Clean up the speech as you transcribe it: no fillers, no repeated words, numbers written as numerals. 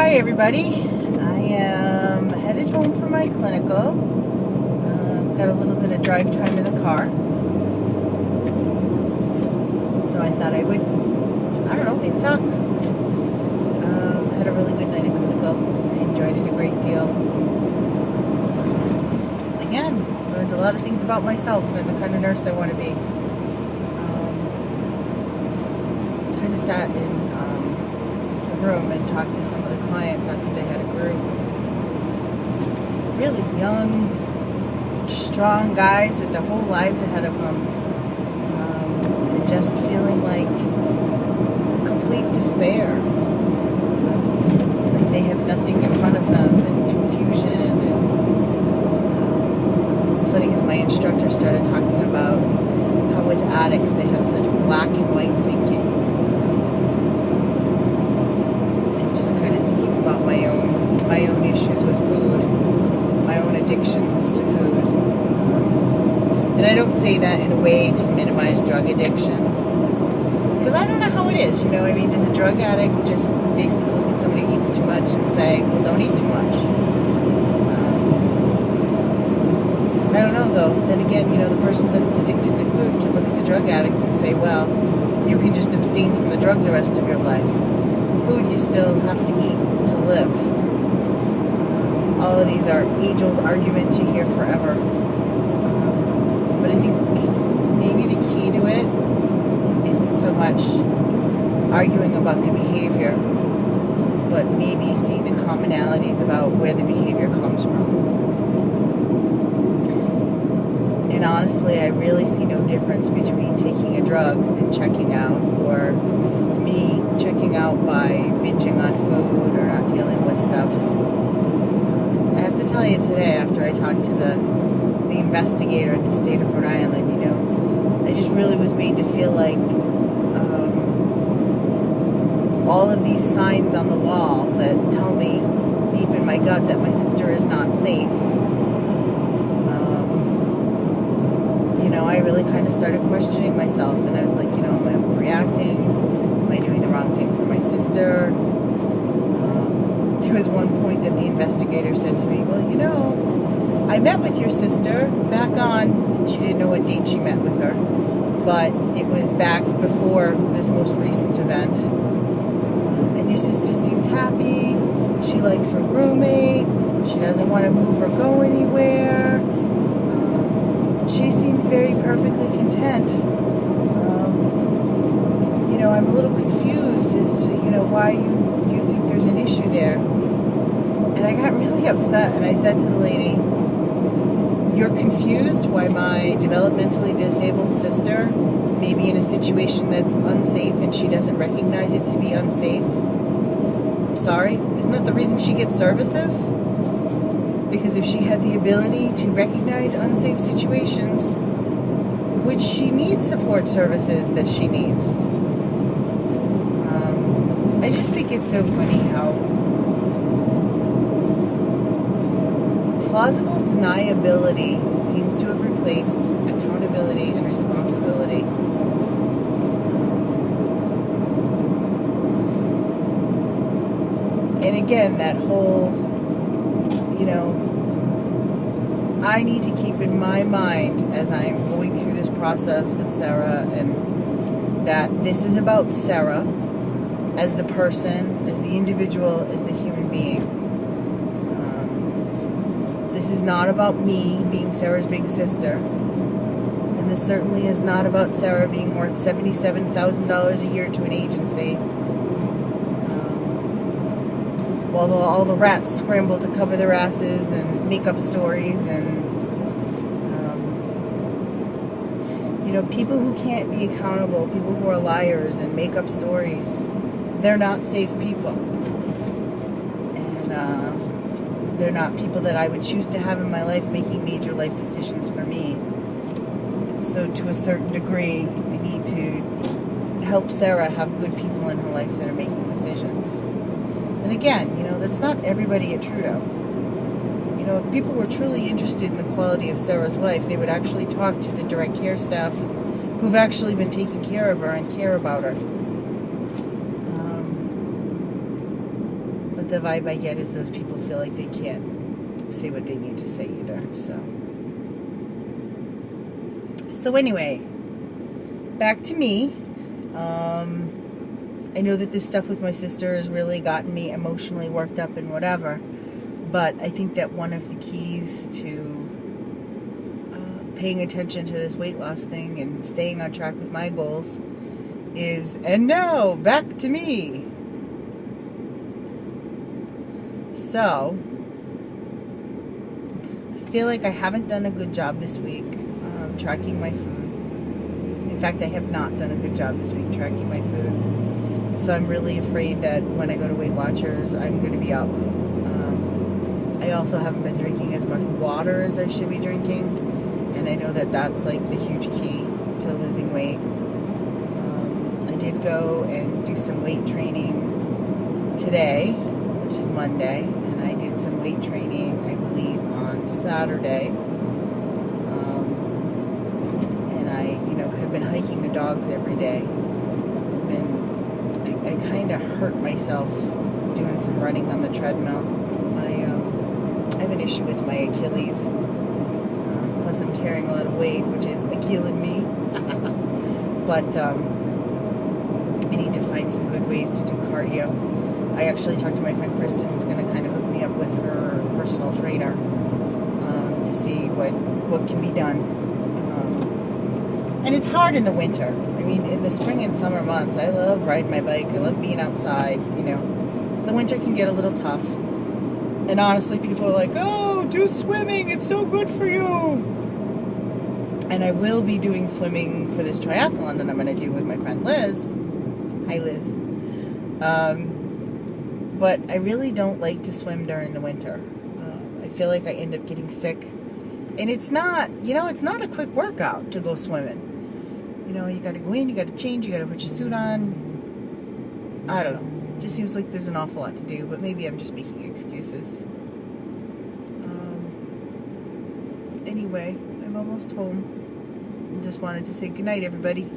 Hi everybody, I am headed home for my clinical. Got a little bit of drive time in the car, so I thought I would, maybe talk. Had a really good night at clinical. I enjoyed it a great deal. Again, learned a lot of things about myself and the kind of nurse I want to be. Kind of sat in room and talked to some of the clients after they had a group. Really young, strong guys with their whole lives ahead of them, and just feeling like complete despair, like they have nothing in front of them, and confusion. And it's funny because my instructor started talking about how with addicts they have such black and white thinking. Kind of thinking about my own issues with food, my own addictions to food. And I don't say that in a way to minimize drug addiction, because I don't know how it is, does a drug addict just basically look at somebody who eats too much and say, well, don't eat too much? I don't know, though. Then again, the person that's addicted to food can look at the drug addict and say, well, you can just abstain from the drug the rest of your life. Food you still have to eat to live. All of these are age-old arguments you hear forever. But I think maybe the key to it isn't so much arguing about the behavior, but maybe seeing the commonalities about where the behavior comes from. And honestly, I really see no difference between taking a drug and checking out, or me checking out by binging on food or not dealing with stuff. I have to tell you today, after I talked to the investigator at the state of Rhode Island, I just really was made to feel like all of these signs on the wall that tell me deep in my gut that my sister is not safe, I really kind of started questioning myself, and I was like, am I overreacting? Am I doing the wrong thing for my sister? There was one point that the investigator said to me, well, I met with your sister back on, and she didn't know what date she met with her, but it was back before this most recent event. And your sister seems happy. She likes her roommate. She doesn't want to move or go anywhere. She seems very perfectly content. I'm a little confused as to, why you think there's an issue there. And I got really upset, and I said to the lady, you're confused why my developmentally disabled sister may be in a situation that's unsafe and she doesn't recognize it to be unsafe? I'm sorry? Isn't that the reason she gets services? Because if she had the ability to recognize unsafe situations, would she need support services that she needs? I just think it's so funny how plausible deniability seems to have replaced accountability and responsibility. And again, that whole, I need to keep in my mind as I'm going through this process with Sarah, and that this is about Sarah as the person, as the individual, as the human being. This is not about me being Sarah's big sister. And this certainly is not about Sarah being worth $77,000 a year to an agency. While all the rats scramble to cover their asses and make up stories, and people who can't be accountable, people who are liars and make up stories, they're not safe people. And they're not people that I would choose to have in my life making major life decisions for me. So to a certain degree, I need to help Sarah have good people in her life that are making decisions. And again, that's not everybody at Trudeau. If people were truly interested in the quality of Sarah's life, they would actually talk to the direct care staff who've actually been taking care of her and care about her. the vibe I get is those people feel like they can't say what they need to say either. So anyway, back to me. I know that this stuff with my sister has really gotten me emotionally worked up and whatever, but I think that one of the keys to paying attention to this weight loss thing and staying on track with my goals is, and now, back to me. So, I feel like I haven't done a good job this week tracking my food. In fact, I have not done a good job this week tracking my food. So I'm really afraid that when I go to Weight Watchers, I'm going to be up. I also haven't been drinking as much water as I should be drinking. And I know that that's like the huge key to losing weight. I did go and do some weight training today, which is Monday. And I did some weight training, I believe, on Saturday. I've been hiking the dogs every day. I kind of hurt myself doing some running on the treadmill. I have an issue with my Achilles. Plus I'm carrying a lot of weight, which is killing me. But I need to find some good ways to do cardio. I actually talked to my friend Kristen, who's going to kind of hook me up with her personal trainer to see what can be done. And it's hard in the winter. I mean, in the spring and summer months, I love riding my bike. I love being outside, The winter can get a little tough. And honestly, people are like, oh, do swimming. It's so good for you. And I will be doing swimming for this triathlon that I'm going to do with my friend Liz. Hi, Liz. But I really don't like to swim during the winter. I feel like I end up getting sick. And it's not, it's not a quick workout to go swimming. You got to go in, you got to change, you got to put your suit on. I don't know. It just seems like there's an awful lot to do, but maybe I'm just making excuses. Anyway, I'm almost home. I just wanted to say goodnight, everybody.